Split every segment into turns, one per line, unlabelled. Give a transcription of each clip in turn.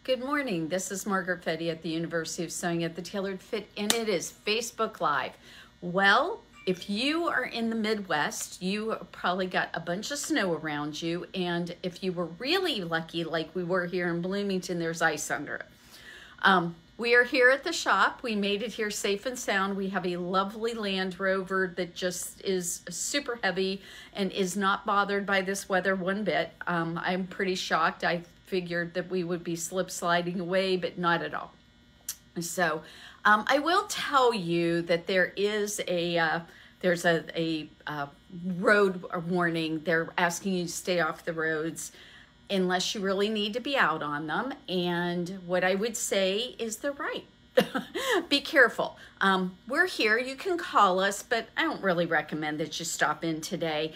Good morning. This is Margaret at the University of Sewing at the Tailored Fit, and it is Facebook Live. Well, if you are in the Midwest, you probably got a bunch of snow around you, and if you were really lucky, like we were here in Bloomington, there's ice under it. We are here at the shop. We made it here safe and sound. We have a lovely Land Rover that just is super heavy and is not bothered by this weather one bit. I'm pretty shocked. I figured that we would be slip sliding away, but not at all. So I will tell you that there is there's a road warning. They're asking you to stay off the roads unless you really need to be out on them. And what I would say is they're right. Be careful. We're here. You can call us, but I don't really recommend that you stop in today.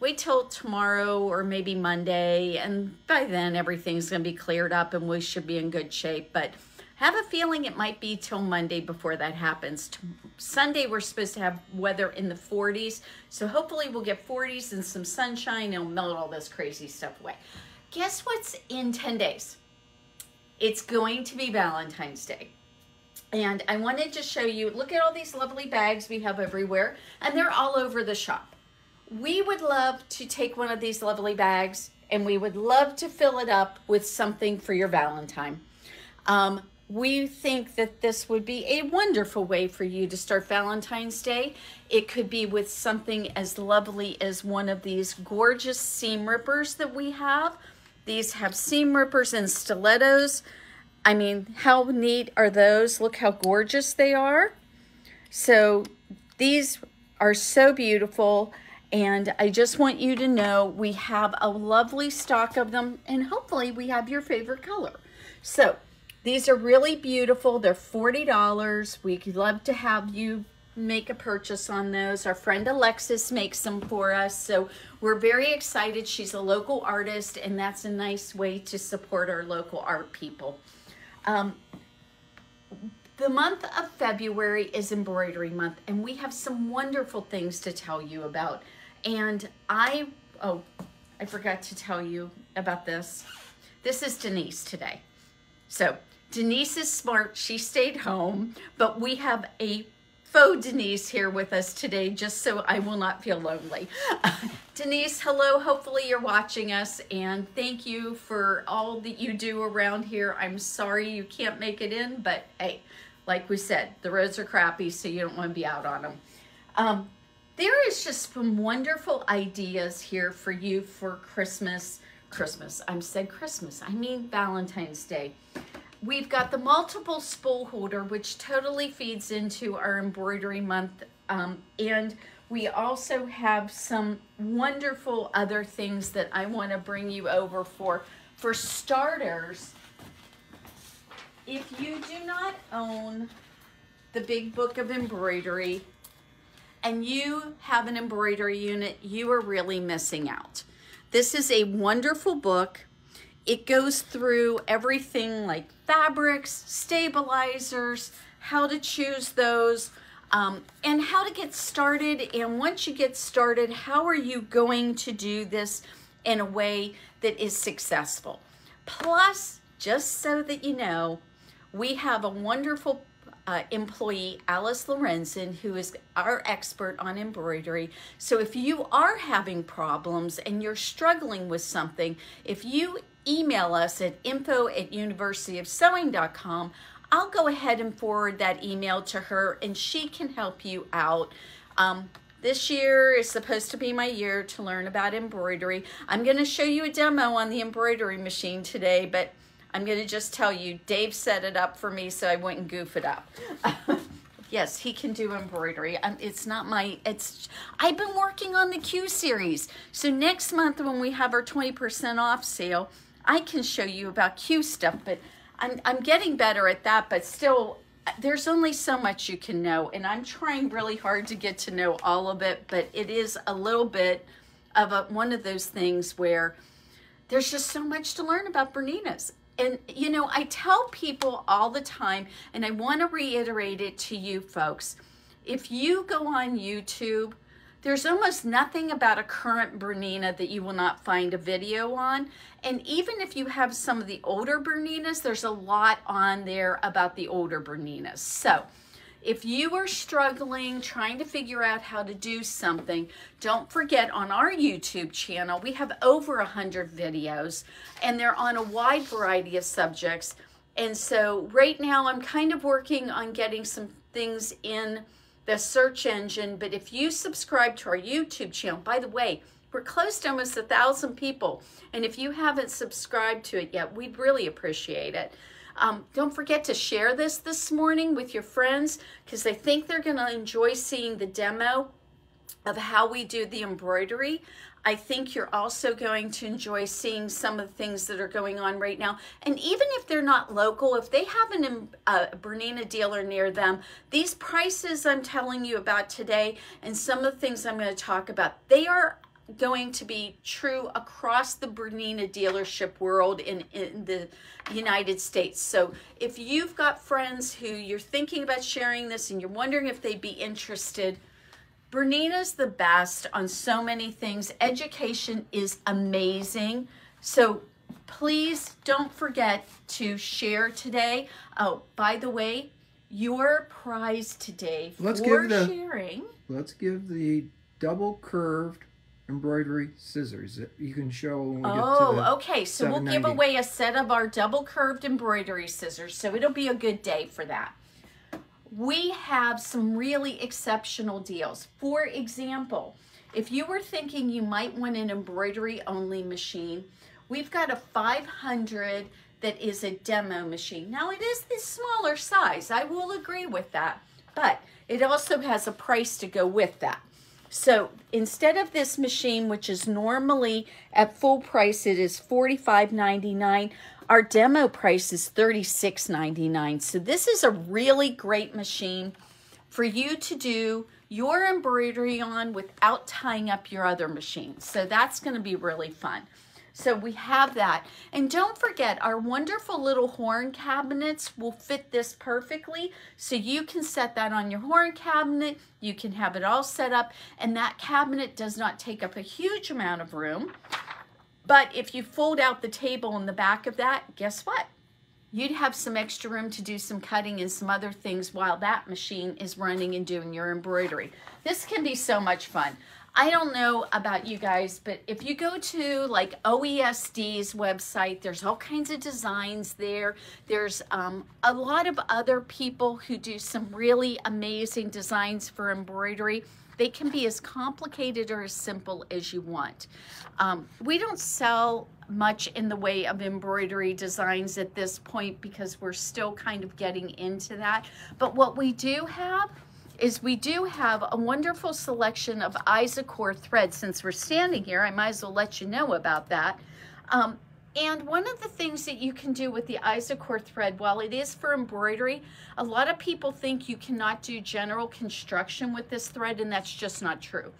Wait till tomorrow or maybe Monday, and by then everything's going to be cleared up and we should be in good shape. But have a feeling it might be till Monday before that happens. Sunday, we're supposed to have weather in the 40s. So hopefully we'll get 40s and some sunshine and it'll melt all this crazy stuff away. Guess what's in 10 days? It's going to be Valentine's Day. And I wanted to show you, look at all these lovely bags we have everywhere, and they're all over the shop. We would love to take one of these lovely bags and we would love to fill it up with something for your Valentine. We think that this would be a wonderful way for you to start Valentine's Day. It could be with something as lovely as one of these gorgeous seam rippers that we have. These have seam rippers and stilettos. I mean, how neat are those? Look how gorgeous they are. So these are so beautiful, and I just want you to know we have a lovely stock of them, and hopefully we have your favorite color. So these are really beautiful. They're $40. We'd love to have you make a purchase on those. Our friend Alexis makes them for us, so we're very excited. She's a local artist, and that's a nice way to support our local art people. The month of February is Embroidery Month, and we have some wonderful things to tell you about. And I forgot to tell you about this. This is Denise today. So Denise is smart. She stayed home, but we have a faux Denise here with us today, just so I will not feel lonely. Denise, hello. Hopefully you're watching us, and thank you for all that you do around here. I'm sorry you can't make it in, but hey, like we said, the roads are crappy, so you don't want to be out on them. There is just some wonderful ideas here for you for Christmas. I mean Valentine's Day. We've got the multiple spool holder, which totally feeds into our embroidery month. And we also have some wonderful other things that I want to bring you over for. For starters, if you do not own the Big Book of Embroidery and you have an embroidery unit, you are really missing out. This is a wonderful book. It goes through everything like fabrics, stabilizers, how to choose those, and how to get started. And once you get started, how are you going to do this in a way that is successful? Plus, just so that you know, we have a wonderful employee, Alice Lorenzen, who is our expert on embroidery. So if you are having problems and you're struggling with something, if you email us at info@universityofsewing.com, I'll go ahead and forward that email to her and she can help you out. This year is supposed to be my year to learn about embroidery. I'm going to show you a demo on the embroidery machine today, but I'm going to just tell you, Dave set it up for me so I wouldn't goof it up. Yes, he can do embroidery. I've been working on the Q series. So next month when we have our 20% off sale, I can show you about Q stuff, but I'm getting better at that, but still, there's only so much you can know, and I'm trying really hard to get to know all of it, but it is a little bit of one of those things where there's just so much to learn about Bernina's. And, you know, I tell people all the time, and I want to reiterate it to you folks, if you go on YouTube, There's almost nothing about a current Bernina that you will not find a video on. And even if you have some of the older Berninas, there's a lot on there about the older Berninas. So if you are struggling, trying to figure out how to do something, don't forget on our YouTube channel, we have over 100 videos, and they're on a wide variety of subjects. And so right now I'm kind of working on getting some things in the search engine, but if you subscribe to our YouTube channel, by the way, we're close to almost 1,000 people, and if you haven't subscribed to it yet, we'd really appreciate it. Don't forget to share this morning with your friends, because I think they're going to enjoy seeing the demo of how we do the embroidery. I think you're also going to enjoy seeing some of the things that are going on right now. And even if they're not local, if they have a Bernina dealer near them, these prices I'm telling you about today and some of the things I'm going to talk about, they are going to be true across the Bernina dealership world in the United States. So if you've got friends who you're thinking about sharing this and you're wondering if they'd be interested, Bernina's the best on so many things. Education is amazing. So please don't forget to share today. Oh, by the way, your prize today for sharing.
Let's give the double curved embroidery scissors that you can show when we get to the
okay. So we'll give away a set of our double curved embroidery scissors. So it'll be a good day for that. We have some really exceptional deals. For example, if you were thinking you might want an embroidery only machine, we've got a 500 that is a demo machine. Now it is the smaller size, I will agree with that, but it also has a price to go with that. So instead of this machine, which is normally at full price, it is $45.99. Our demo price is $36.99. So this is a really great machine for you to do your embroidery on without tying up your other machines. So that's going to be really fun. So we have that. And don't forget, our wonderful little horn cabinets will fit this perfectly. So you can set that on your horn cabinet. You can have it all set up. And that cabinet does not take up a huge amount of room. But if you fold out the table in the back of that, guess what? You'd have some extra room to do some cutting and some other things while that machine is running and doing your embroidery. This can be so much fun. I don't know about you guys, but if you go to like OESD's website, there's all kinds of designs there. There's a lot of other people who do some really amazing designs for embroidery. They can be as complicated or as simple as you want. We don't sell much in the way of embroidery designs at this point because we're still kind of getting into that. But what we do have is we do have a wonderful selection of Isacore thread. Since we're standing here, I might as well let you know about that. And one of the things that you can do with the Isacore thread, while it is for embroidery, a lot of people think you cannot do general construction with this thread, and that's just not true.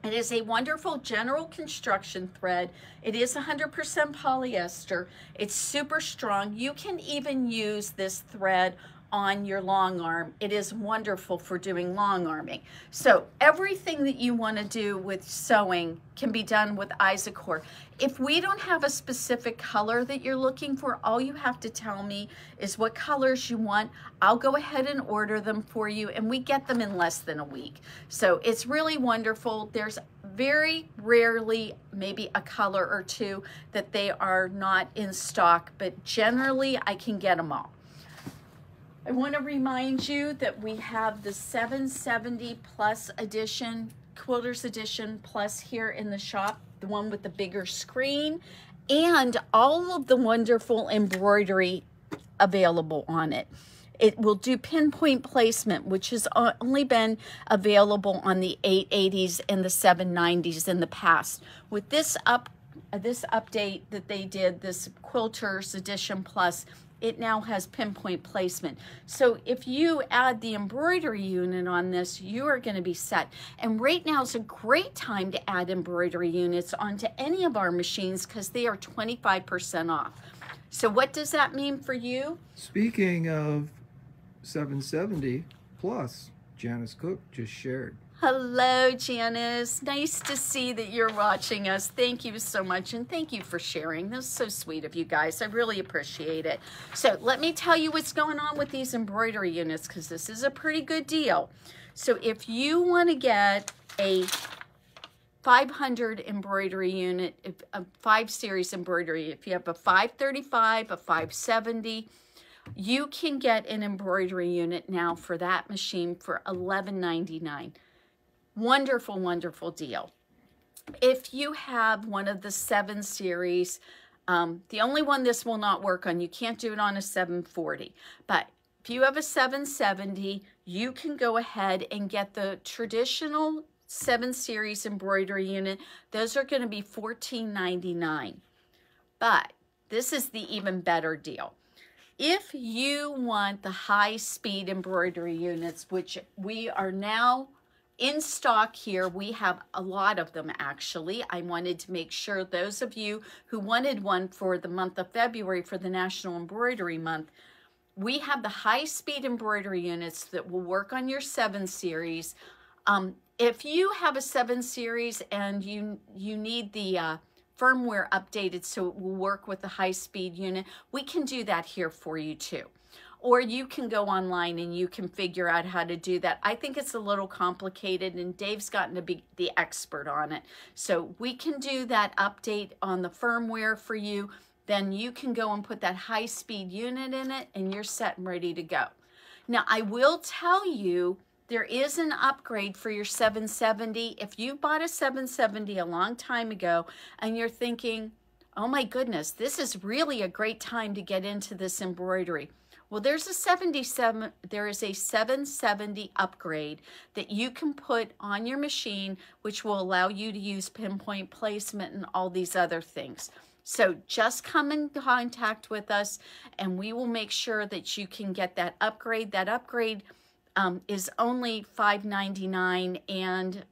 It is a wonderful general construction thread. It is 100% polyester. It's super strong. You can even use this thread on your long arm. It is wonderful for doing long arming. So everything that you want to do with sewing can be done with Isacore. If we don't have a specific color that you're looking for, all you have to tell me is what colors you want. I'll go ahead and order them for you, and we get them in less than a week. So it's really wonderful. There's very rarely maybe a color or two that they are not in stock, but generally I can get them all. I want to remind you that we have the 770 Plus edition, Quilters edition Plus here in the shop, the one with the bigger screen, and all of the wonderful embroidery available on it. It will do pinpoint placement, which has only been available on the 880s and the 790s in the past. With this update that they did, this Quilters Edition Plus, it now has pinpoint placement. So if you add the embroidery unit on this, you are going to be set. And right now is a great time to add embroidery units onto any of our machines because they are 25% off. So what does that mean for you?
Speaking of 770 Plus, Janice Cook just shared.
Hello, Janice. Nice to see that you're watching us. Thank you so much, and thank you for sharing. That's so sweet of you guys. I really appreciate it. So let me tell you what's going on with these embroidery units, because this is a pretty good deal. So if you want to get a 500 embroidery unit, a 5 series embroidery, if you have a 535, a 570, you can get an embroidery unit now for that machine for $11.99. Wonderful, wonderful deal. If you have one of the 7 series, the only one this will not work on, you can't do it on a 740, but if you have a 770, you can go ahead and get the traditional 7 series embroidery unit. Those are going to be $14.99. But this is the even better deal. If you want the high-speed embroidery units, which we are now in stock here, we have a lot of them actually. I wanted to make sure those of you who wanted one for the month of February for the National Embroidery Month, we have the high-speed embroidery units that will work on your 7 series. If you have a 7 series and you need the firmware updated so it will work with the high-speed unit, we can do that here for you too. Or you can go online and you can figure out how to do that. I think it's a little complicated, and Dave's gotten to be the expert on it. So we can do that update on the firmware for you. Then you can go and put that high-speed unit in it, and you're set and ready to go. Now, I will tell you, there is an upgrade for your 770. If you bought a 770 a long time ago and you're thinking, oh my goodness, this is really a great time to get into this embroidery. Well, there is a 770 upgrade that you can put on your machine, which will allow you to use pinpoint placement and all these other things. So just come in contact with us and we will make sure that you can get that upgrade. That upgrade is only $5.99, and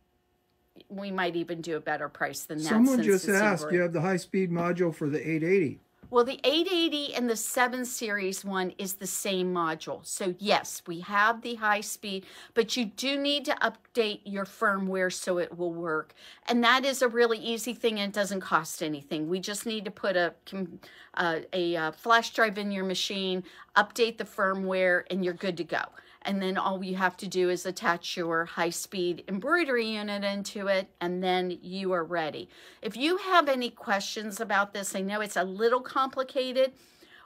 we might even do a better price than that.
Someone just asked, you have the high-speed module for the 880.
Well, the 880 and the 7 series one is the same module. So yes, we have the high speed, but you do need to update your firmware so it will work. And that is a really easy thing, and it doesn't cost anything. We just need to put a flash drive in your machine, update the firmware, and you're good to go. And then all you have to do is attach your high-speed embroidery unit into it, and then you are ready. If you have any questions about this, I know it's a little complicated.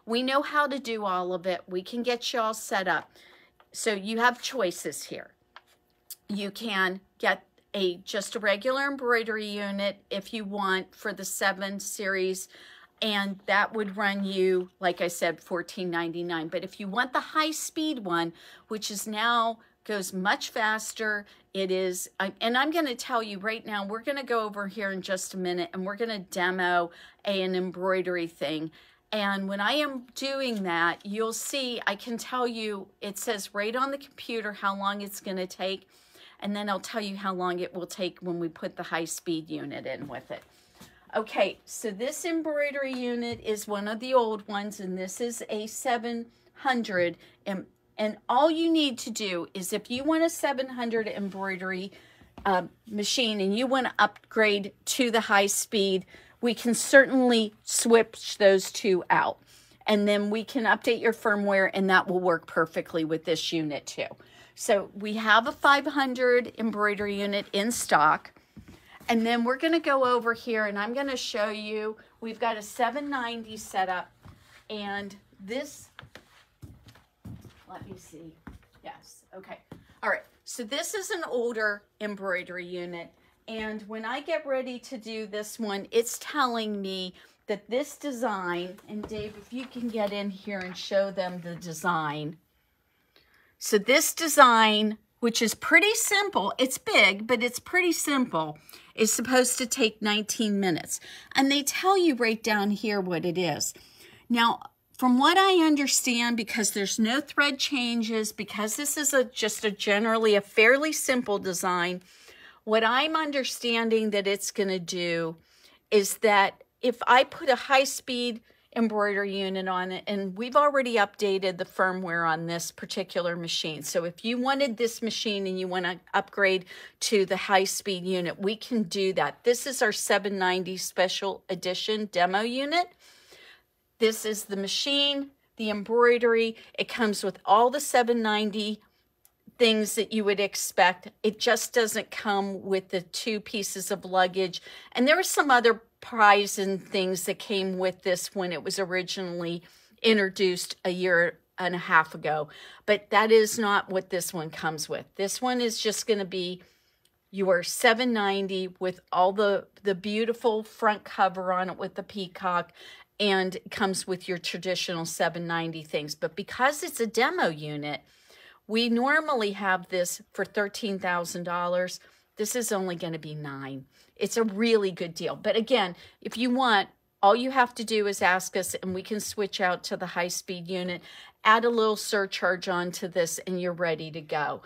We know how to do all of it. We can get you all set up. So you have choices here. You can get just a regular embroidery unit if you want for the 7 series, and that would run you, like I said, $14.99. But if you want the high-speed one, which is now goes much faster, it is, and I'm going to tell you right now, we're going to go over here in just a minute, and we're going to demo an embroidery thing. And when I am doing that, you'll see, I can tell you, it says right on the computer how long it's going to take, and then I'll tell you how long it will take when we put the high-speed unit in with it. Okay, so this embroidery unit is one of the old ones, and this is a 700. And all you need to do is, if you want a 700 embroidery machine and you want to upgrade to the high speed, we can certainly switch those two out. And then we can update your firmware, and that will work perfectly with this unit too. So we have a 500 embroidery unit in stock. And then we're going to go over here, and I'm going to show you, we've got a 790 set up, and this, let me see, yes, okay. All right, so this is an older embroidery unit, and when I get ready to do this one, it's telling me that this design, and Dave, if you can get in here and show them the design. So this design, which is pretty simple, it's big, but it's pretty simple, is supposed to take 19 minutes. And they tell you right down here what it is. Now, from what I understand, because there's no thread changes, because this is generally a fairly simple design, what I'm understanding that it's going to do is that if I put a high-speed embroidery unit on it, and we've already updated the firmware on this particular machine. So if you wanted this machine and you want to upgrade to the high-speed unit, we can do that. This is our 790 special edition demo unit. This is the machine, the embroidery. It comes with all the 790 things that you would expect. It just doesn't come with the 2 pieces of luggage. And there were some other prize and things that came with this when it was originally introduced a year and a half ago. But that is not what this one comes with. This one is just going to be your 790 with all the beautiful front cover on it with the peacock, and it comes with your traditional 790 things. But because it's a demo unit, we normally have this for $13,000. This is only going to be $9,000. It's a really good deal. But again, if you want, all you have to do is ask us and we can switch out to the high-speed unit, add a little surcharge onto this, and you're ready to go.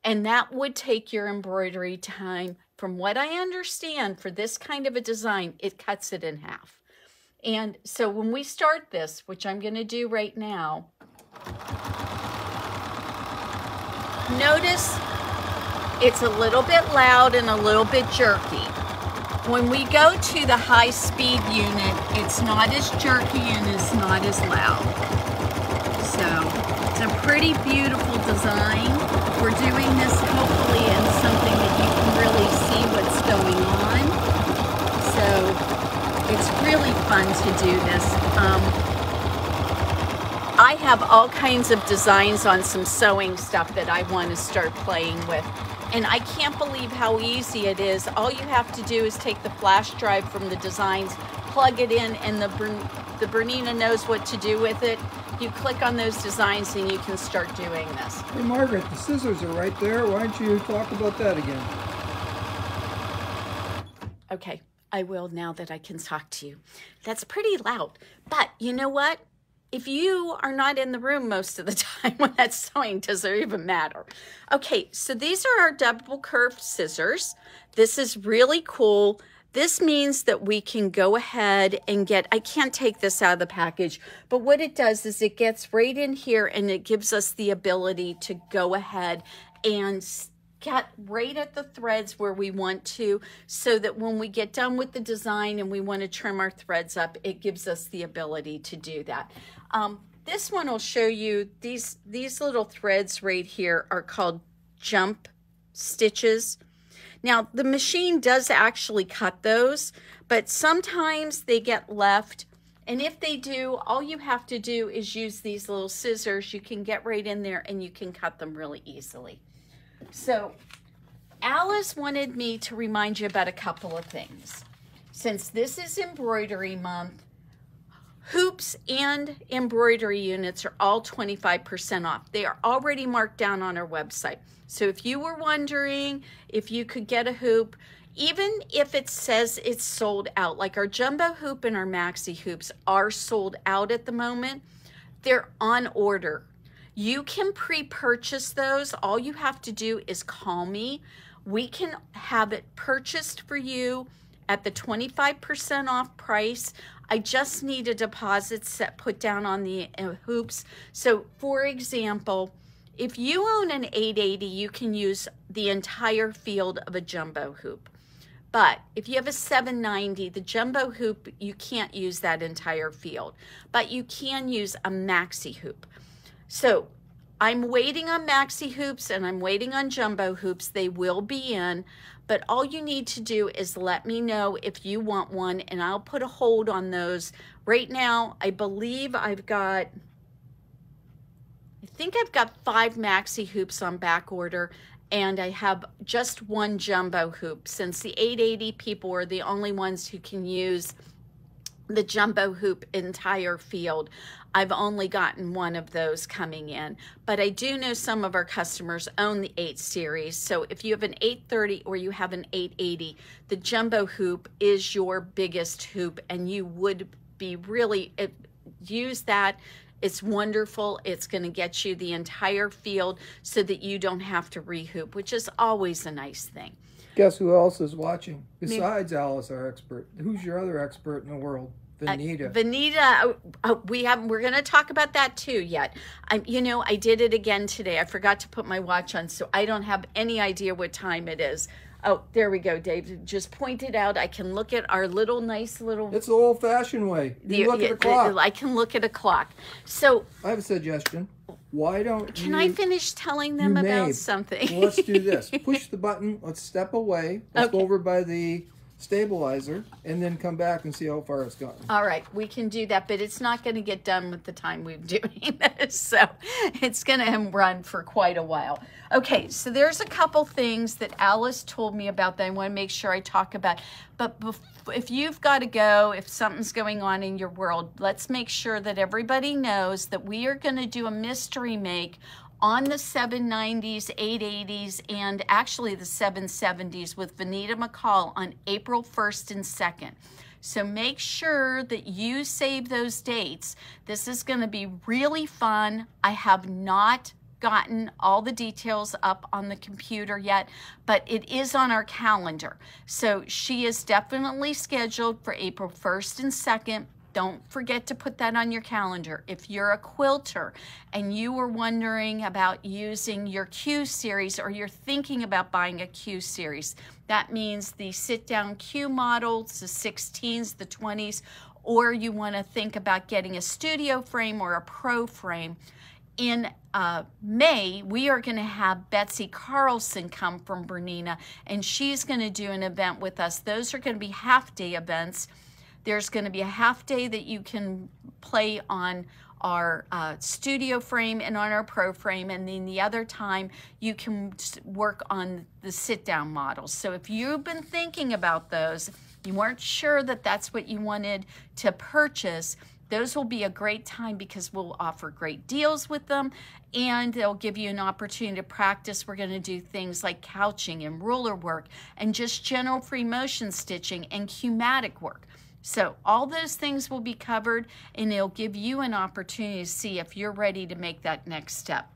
And that would take your embroidery time, from what I understand, for this kind of a design, it cuts it in half. And so when we start this, which I'm going to do right now, notice it's a little bit loud and a little bit jerky. When we go to the high-speed unit, it's not as jerky and it's not as loud. So it's a pretty beautiful design. We're doing this hopefully in something that you can really see what's going on. So it's really fun to do this. I have all kinds of designs on some sewing stuff that I want to start playing with. And I can't believe how easy it is. All you have to do is take the flash drive from the designs, plug it in, and the Bernina knows what to do with it. You click on those designs and you can start doing this.
Hey Margaret, the scissors are right there. Why don't you talk about that again?
Okay, I will now that I can talk to you. That's pretty loud. But you know what? If you are not in the room most of the time when that's sewing, does it even matter? Okay, so these are our double curved scissors. This is really cool. This means that we can go ahead and get, I can't take this out of the package, but what it does is it gets right in here and it gives us the ability to go ahead and get right at the threads where we want to, so that when we get done with the design and we want to trim our threads up, it gives us the ability to do that. This one will show you these little threads right here are called jump stitches. Now the machine does actually cut those, but sometimes they get left, and if they do, all you have to do is use these little scissors. You can get right in there and you can cut them really easily. So Alice wanted me to remind you about a couple of things. Since this is embroidery month, hoops and embroidery units are all 25% off. They are already marked down on our website. So if you were wondering if you could get a hoop, even if it says it's sold out, like our jumbo hoop and our maxi hoops are sold out at the moment, they're on order. You can pre-purchase those. All you have to do is call me. We can have it purchased for you at the 25% off price. I just need a deposit put down on the hoops. So for example, if you own an 880, you can use the entire field of a jumbo hoop. But if you have a 790, the jumbo hoop, you can't use that entire field, but you can use a maxi hoop. So I'm waiting on maxi hoops and I'm waiting on jumbo hoops. They will be in, but all you need to do is let me know if you want one and I'll put a hold on those. Right now, I believe I think I've got 5 maxi hoops on back order, and I have just 1 jumbo hoop, since the 880 people are the only ones who can use the jumbo hoop entire field. I've only gotten 1 of those coming in, but I do know some of our customers own the 8 series. So if you have an 830 or you have an 880, the jumbo hoop is your biggest hoop, and you would be really, use that. It's wonderful. It's going to get you the entire field so that you don't have to rehoop, which is always a nice thing.
Guess who else is watching? Besides Alice, our expert. Who's your other expert in the world? Bernina.
We're going to talk about that too yet. I did it again today. I forgot to put my watch on, so I don't have any idea what time it is. Oh, there we go, Dave. Just pointed out I can look at our nice little...
It's the old-fashioned way. You look at a clock.
I can look at a clock. So...
I have a suggestion. Why don't
Can I finish telling them about something?
Well, let's do this. Push the button. Let's step away. Let's go over by the stabilizer and then come back and see how far it's gotten.
All right, we can do that, but it's not going to get done with the time we're doing this, so it's going to run for quite a while. Okay, so there's a couple things that Alice told me about that I want to make sure I talk about. But if you've got to go, if something's going on in your world, let's make sure that everybody knows that we are going to do a mystery make on the 790s, 880s, and actually the 770s with Vanita McCall on April 1st and 2nd. So make sure that you save those dates. This is going to be really fun. I have not gotten all the details up on the computer yet, but it is on our calendar. So she is definitely scheduled for April 1st and 2nd. Don't forget to put that on your calendar. If you're a quilter and you were wondering about using your Q series, or you're thinking about buying a Q series, that means the sit-down Q models, the 16s, the 20s, or you want to think about getting a studio frame or a pro frame. In May, we are going to have Betsy Carlson come from Bernina, and she's going to do an event with us. Those are going to be half-day events. There's going to be a half day that you can play on our studio frame and on our pro frame, and then the other time you can work on the sit-down models. So if you've been thinking about those, you weren't sure that that's what you wanted to purchase, those will be a great time because we'll offer great deals with them, and they'll give you an opportunity to practice. We're going to do things like couching and ruler work and just general free motion stitching and Q-matic work. So all those things will be covered, and it'll give you an opportunity to see if you're ready to make that next step.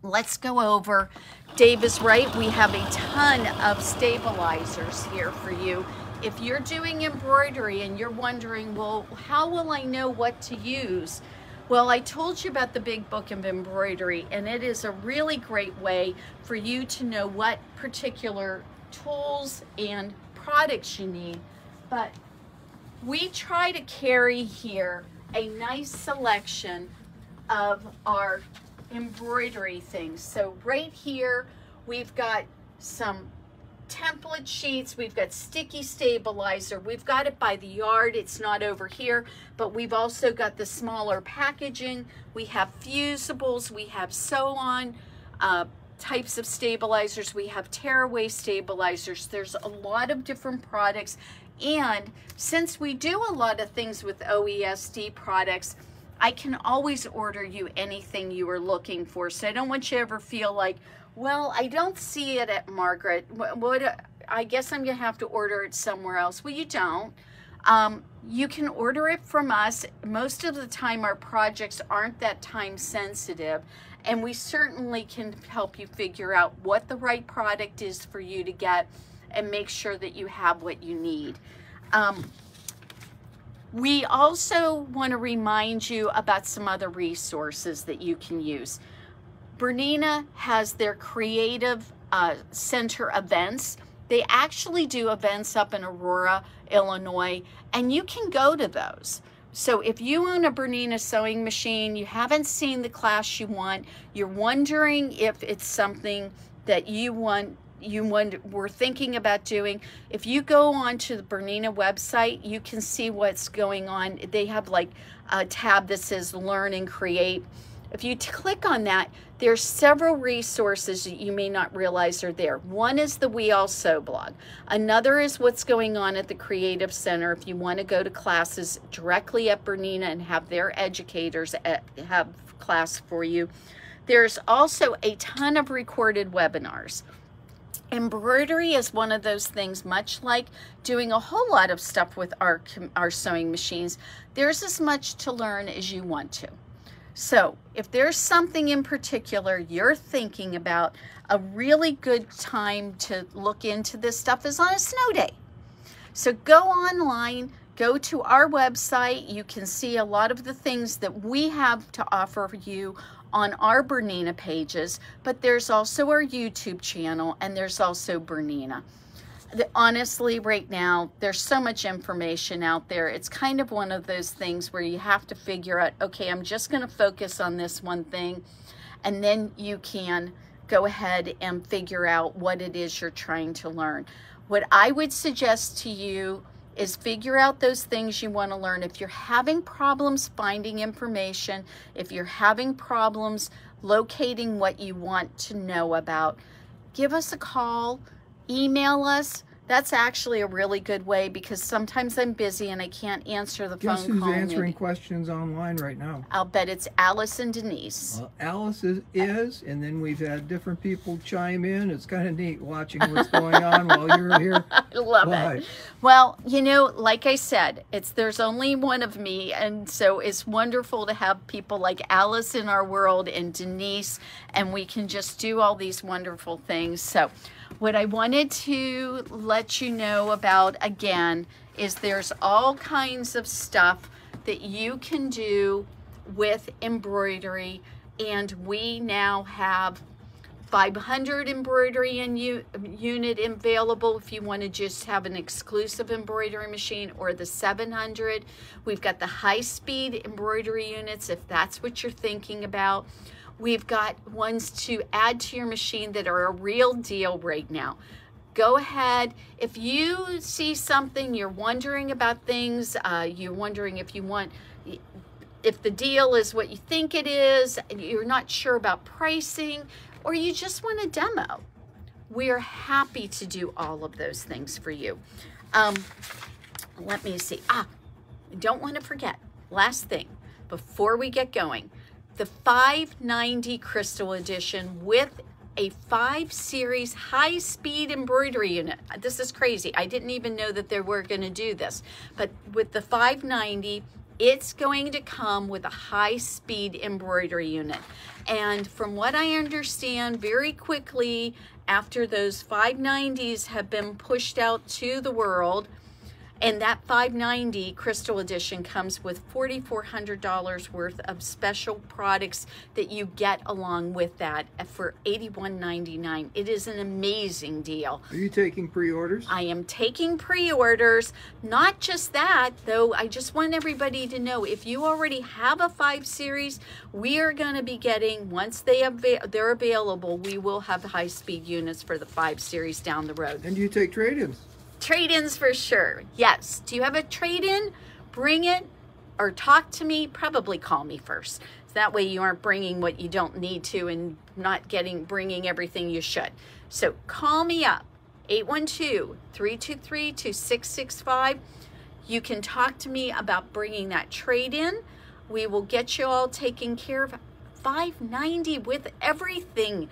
Let's go over. Dave is right. We have a ton of stabilizers here for you. If you're doing embroidery and you're wondering, well, how will I know what to use? Well, I told you about the Big Book of Embroidery, and it is a really great way for you to know what particular tools and products you need. But we try to carry here a nice selection of our embroidery things. So right here, we've got some template sheets, we've got sticky stabilizer, we've got it by the yard, it's not over here, but we've also got the smaller packaging, we have fusibles, we have sew-on types of stabilizers, we have tearaway stabilizers. There's a lot of different products. And since we do a lot of things with OESD products, I can always order you anything you are looking for. So I don't want you to ever feel like, well, I don't see it at Margaret. I guess I'm going to have to order it somewhere else. Well, you don't. You can order it from us. Most of the time, our projects aren't that time sensitive, and we certainly can help you figure out what the right product is for you to get and make sure that you have what you need. We also want to remind you about some other resources that you can use. Bernina has their creative center events. They actually do events up in Aurora, Illinois, and you can go to those. So if you own a Bernina sewing machine, you haven't seen the class you want, you're wondering if it's something that we're thinking about doing, if you go onto the Bernina website, you can see what's going on. They have like a tab that says Learn and Create. If you click on that, there's several resources that you may not realize are there. One is the We All Sew blog. Another is what's going on at the Creative Center if you want to go to classes directly at Bernina and have their educators have class for you. There's also a ton of recorded webinars. Embroidery is one of those things, much like doing a whole lot of stuff with our sewing machines. There's as much to learn as you want to. So if there's something in particular you're thinking about, a really good time to look into this stuff is on a snow day. So go online, go to our website. You can see a lot of the things that we have to offer you on our Bernina pages, but there's also our YouTube channel, and there's also Bernina. Honestly, right now, there's so much information out there. It's kind of one of those things where you have to figure out, okay, I'm just going to focus on this one thing, and then you can go ahead and figure out what it is you're trying to learn. What I would suggest to you is figure out those things you want to learn. If you're having problems finding information, if you're having problems locating what you want to know about, give us a call, email us. That's actually a really good way, because sometimes I'm busy and I can't answer the phone call.
Guess who's answering questions online right now?
I'll bet it's Alice and Denise.
Alice is, and then we've had different people chime in. It's kind of neat watching what's going on while you're here.
I love it. Well, you know, like I said, there's only one of me, and so it's wonderful to have people like Alice in our world and Denise, and we can just do all these wonderful things. So what I wanted to let you know about, again, is there's all kinds of stuff that you can do with embroidery, and we now have 500 embroidery unit available if you want to just have an exclusive embroidery machine, or the 700. We've got the high-speed embroidery units if that's what you're thinking about. We've got ones to add to your machine that are a real deal right now. Go ahead. If you see something, you're wondering about things, you're wondering if the deal is what you think it is, and you're not sure about pricing, or you just want a demo, we are happy to do all of those things for you. Let me see. I don't want to forget, last thing before we get going, the 590 Crystal Edition with a 5 series high-speed embroidery unit. This is crazy. I didn't even know that they were going to do this. But with the 590, it's going to come with a high-speed embroidery unit. And from what I understand, very quickly after those 590s have been pushed out to the world, and that 590 Crystal Edition comes with $4,400 worth of special products that you get along with that for $81.99. It is an amazing deal.
Are you taking pre-orders?
I am taking pre-orders. Not just that, though, I just want everybody to know, if you already have a 5 series, we are going to be getting, once they're available, we will have high-speed units for the 5 series down the road.
And do you take trade-ins?
Trade-ins for sure, yes. Do you have a trade-in? Bring it, or talk to me. Probably call me first. That way you aren't bringing what you don't need to and not bringing everything you should. So call me up, 812-323-2665. You can talk to me about bringing that trade-in. We will get you all taken care of. $590 with everything.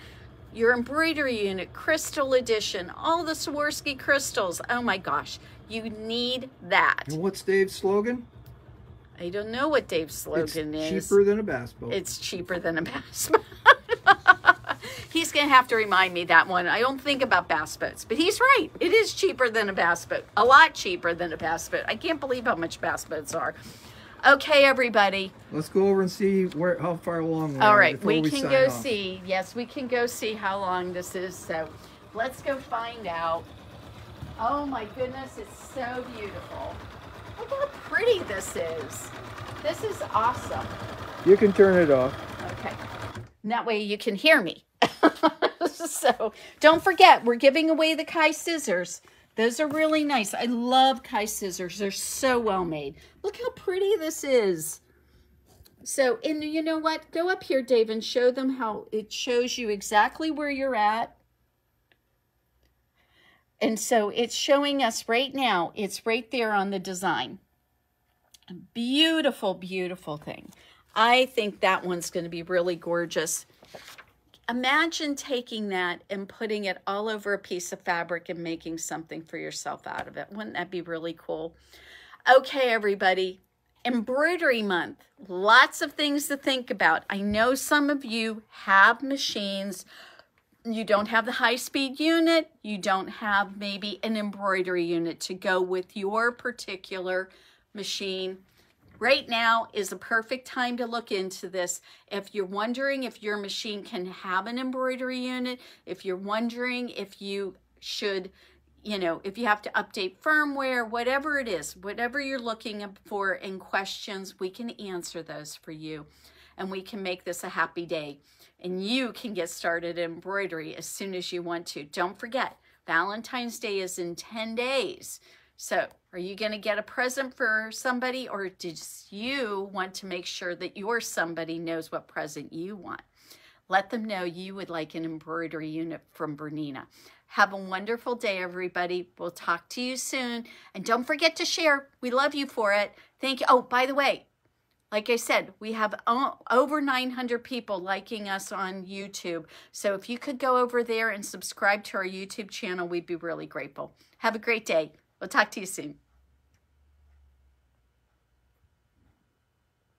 Your embroidery unit, Crystal Edition, all the Swarovski crystals. Oh my gosh, you need that.
And what's Dave's slogan?
I don't know what Dave's slogan is.
It's cheaper than a bass boat.
It's cheaper than a bass boat. He's going to have to remind me that one. I don't think about bass boats, but he's right. It is cheaper than a bass boat. A lot cheaper than a bass boat. I can't believe how much bass boats are. Okay, everybody.
Let's go over and see how far along we are.
All right, we can go see. Yes, we can go see how long this is. So let's go find out. Oh my goodness, it's so beautiful. Look how pretty this is. This is awesome.
You can turn it off.
Okay. And that way you can hear me. So don't forget, we're giving away the Kai scissors. Those are really nice. I love Kai scissors. They're so well made. Look how pretty this is. So, and you know what? Go up here, Dave, and show them how it shows you exactly where you're at. And so it's showing us right now. It's right there on the design. A beautiful, beautiful thing. I think that one's going to be really gorgeous. Imagine taking that and putting it all over a piece of fabric and making something for yourself out of it. Wouldn't that be really cool? Okay, everybody. Embroidery Month. Lots of things to think about. I know some of you have machines. You don't have the high-speed unit. You don't have maybe an embroidery unit to go with your particular machine, right now is a perfect time to look into this. If you're wondering if your machine can have an embroidery unit, if you're wondering if you should, you know, if you have to update firmware, whatever it is, whatever you're looking for in questions, we can answer those for you. And we can make this a happy day. And you can get started in embroidery as soon as you want to. Don't forget, Valentine's Day is in 10 days. So are you going to get a present for somebody, or did you want to make sure that your somebody knows what present you want? Let them know you would like an embroidery unit from Bernina. Have a wonderful day, everybody. We'll talk to you soon. And don't forget to share. We love you for it. Thank you. Oh, by the way, like I said, we have over 900 people liking us on YouTube. So if you could go over there and subscribe to our YouTube channel, we'd be really grateful. Have a great day. We'll talk to you soon.